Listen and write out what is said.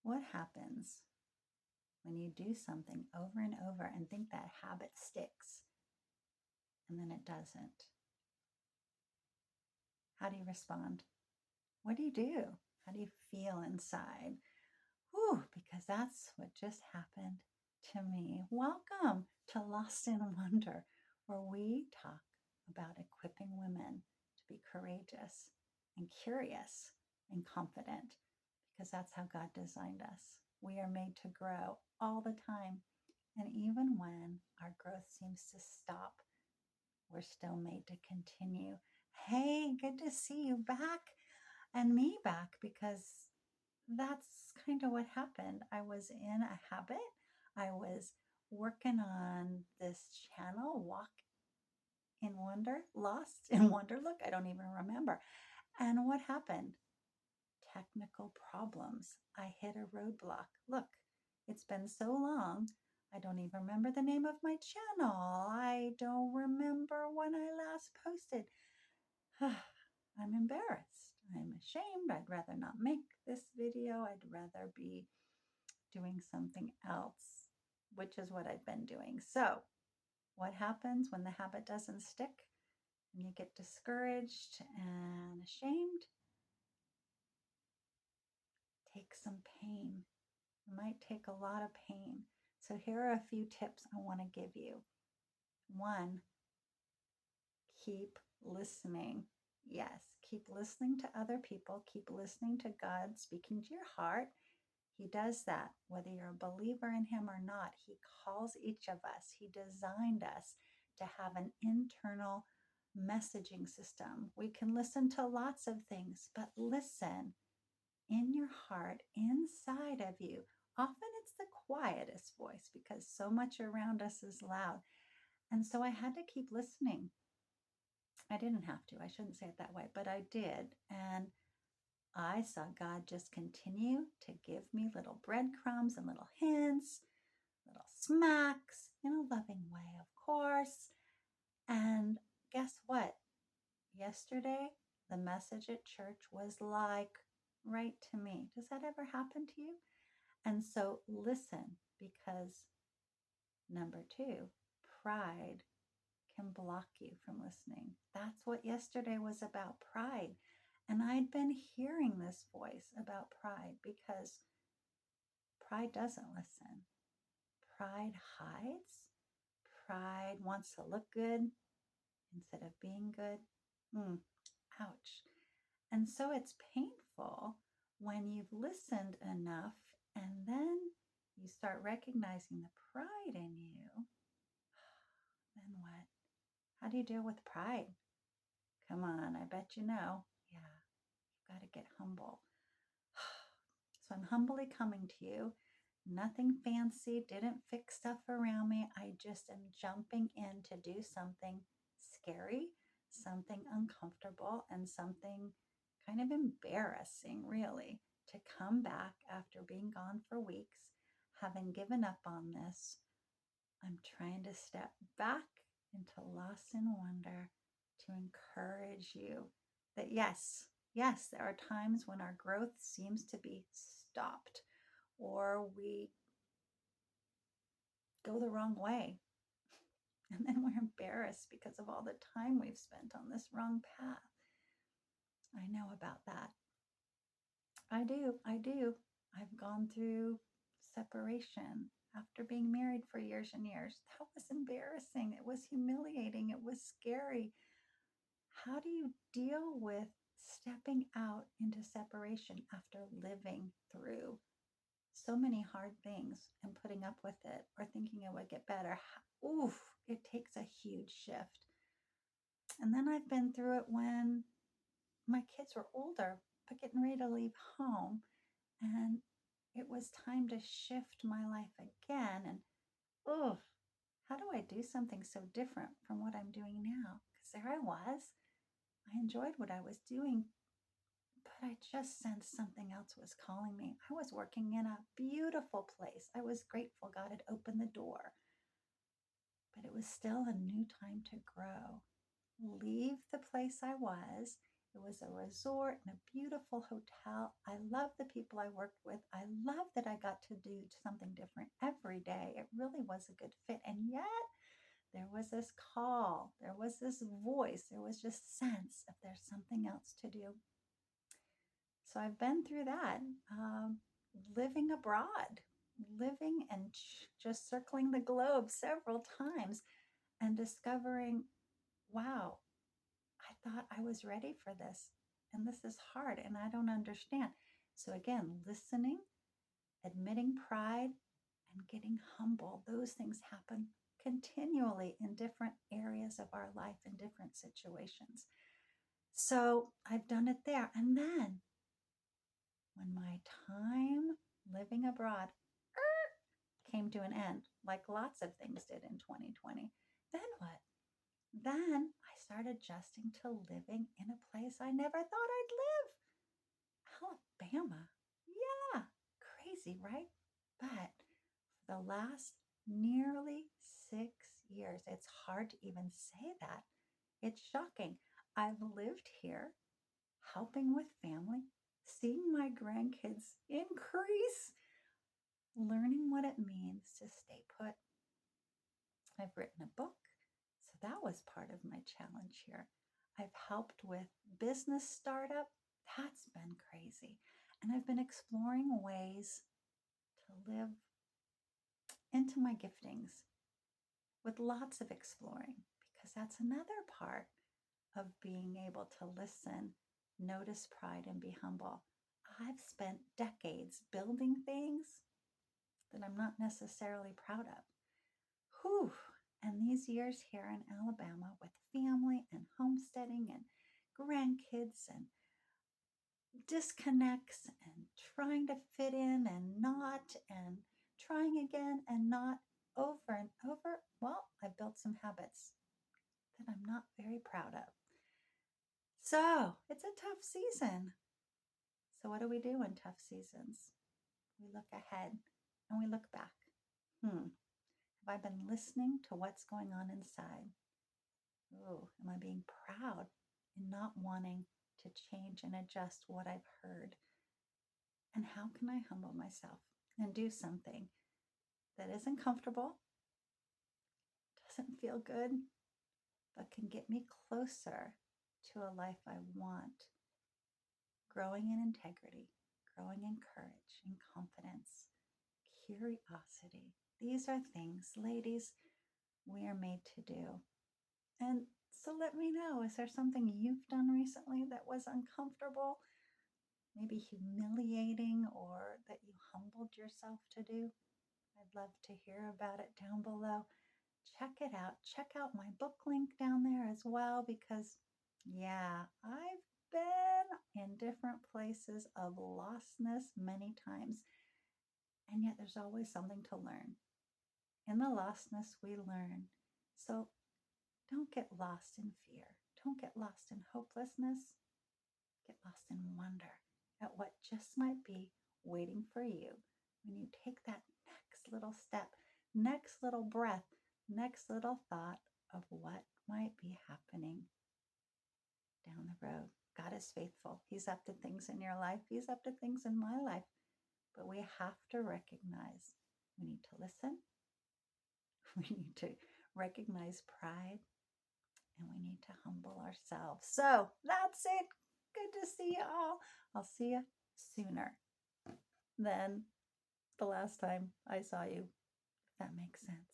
What happens when you do something over and over and think that habit sticks and then it doesn't? How do you respond? What do you do? How do you feel inside? Whew, because that's what just happened to me. Welcome to Lost in Wonder, where we talk about equipping women to be courageous and curious and confident, because that's how God designed us. We are made to grow all the time. And even when our growth seems to stop, we're still made to continue. Hey, good to see you back and me back, because that's kind of what happened. I was in a habit. I was working on this channel, Walk in Wonder, Lost in Wonder. Look, I don't even remember. And what happened? Technical problems. I hit a roadblock. Look, it's been so long. I don't even remember the name of my channel. I don't remember when I last posted. I'm embarrassed. I'm ashamed. I'd rather not make this video. I'd rather be doing something else, which is what I've been doing. So, what happens when the habit doesn't stick and you get discouraged and ashamed? Take some pain. It might take a lot of pain. So, here are a few tips I want to give you. One, keep listening. Yes, keep listening to other people, keep listening to God speaking to your heart. He does that, whether you're a believer in Him or not. He calls each of us, He designed us to have an internal messaging system. We can listen to lots of things, but listen in your heart, inside of you. Often it's the quietest voice because so much around us is loud. And so I had to keep listening. I didn't have to, I shouldn't say it that way, but I did. And I saw God just continue to give me little breadcrumbs and little hints, little smacks in a loving way, of course. And guess what? Yesterday, the message at church was like right to me. Does that ever happen to you? And so listen, because number two, pride can block you from listening. That's what yesterday was about, pride. And I'd been hearing this voice about pride because pride doesn't listen. Pride hides. Pride wants to look good instead of being good. Ouch. And so it's painful when you've listened enough and then you start recognizing the pride in you. Then what? How do you deal with pride? Come on, I bet you know. Yeah, you've got to get humble. So I'm humbly coming to you. Nothing fancy, didn't fix stuff around me. I just am jumping in to do something scary, something uncomfortable, and something kind of embarrassing, really, to come back after being gone for weeks, having given up on this. I'm trying to step back into Lost in Wonder to encourage you that yes, yes, there are times when our growth seems to be stopped or we go the wrong way. And then we're embarrassed because of all the time we've spent on this wrong path. I know about that. I do. I do. I've gone through separation after being married for years and years. That was embarrassing. It was humiliating. It was scary. How do you deal with stepping out into separation after living through so many hard things and putting up with it or thinking it would get better? Oof, it takes a huge shift. And then I've been through it when my kids were older, but getting ready to leave home. And it was time to shift my life again. And oh, how do I do something so different from what I'm doing now? Because there I was. I enjoyed what I was doing, but I just sensed something else was calling me. I was working in a beautiful place. I was grateful God had opened the door, but it was still a new time to grow. Leave the place I was It was a resort and a beautiful hotel. I love the people I worked with. I love that I got to do something different every day. It really was a good fit. And yet there was this call, there was this voice, there was just sense if there's something else to do. So I've been through that, living abroad, living and just circling the globe several times and discovering, wow, I thought I was ready for this. And this is hard and I don't understand. So again, listening, admitting pride, and getting humble, those things happen continually in different areas of our life, in different situations. So I've done it there. And then when my time living abroad came to an end, like lots of things did in 2020, then what? Then I started adjusting to living in a place I never thought I'd live. Alabama. Yeah, crazy, right? But for the last nearly 6 years, it's hard to even say that. It's shocking. I've lived here, helping with family, seeing my grandkids increase, learning what it means to stay put. I've written a book, so that was part of my challenge here. I've helped with business startup. That's been crazy. And I've been exploring ways to live into my giftings with lots of exploring, because that's another part of being able to listen, notice pride, and be humble. I've spent decades building things that I'm not necessarily proud of. Whew. And these years here in Alabama with family and homesteading and grandkids and disconnects and trying to fit in and not, and trying again and not, over and over. Well, I built some habits that I'm not very proud of. So it's a tough season. So what do we do in tough seasons? We look ahead and we look back. Have I been listening to what's going on inside? Oh, am I being proud and not wanting to change and adjust what I've heard? And how can I humble myself and do something that isn't comfortable, doesn't feel good, but can get me closer to a life I want? Growing in integrity, growing in courage and confidence, curiosity. These are things, ladies, we are made to do. And so let me know, is there something you've done recently that was uncomfortable, maybe humiliating, or that you humbled yourself to do? I'd love to hear about it down below. Check it out. Check out my book link down there as well, because yeah, I've been in different places of lostness many times, and yet there's always something to learn. In the lostness, we learn. So don't get lost in fear. Don't get lost in hopelessness. Get lost in wonder at what just might be waiting for you when you take that next little step, next little breath, next little thought of what might be happening down the road. God is faithful. He's up to things in your life. He's up to things in my life. But we have to recognize we need to listen. We need to recognize pride, and we need to humble ourselves. So that's it. Good to see you all. I'll see you sooner than the last time I saw you, if that makes sense.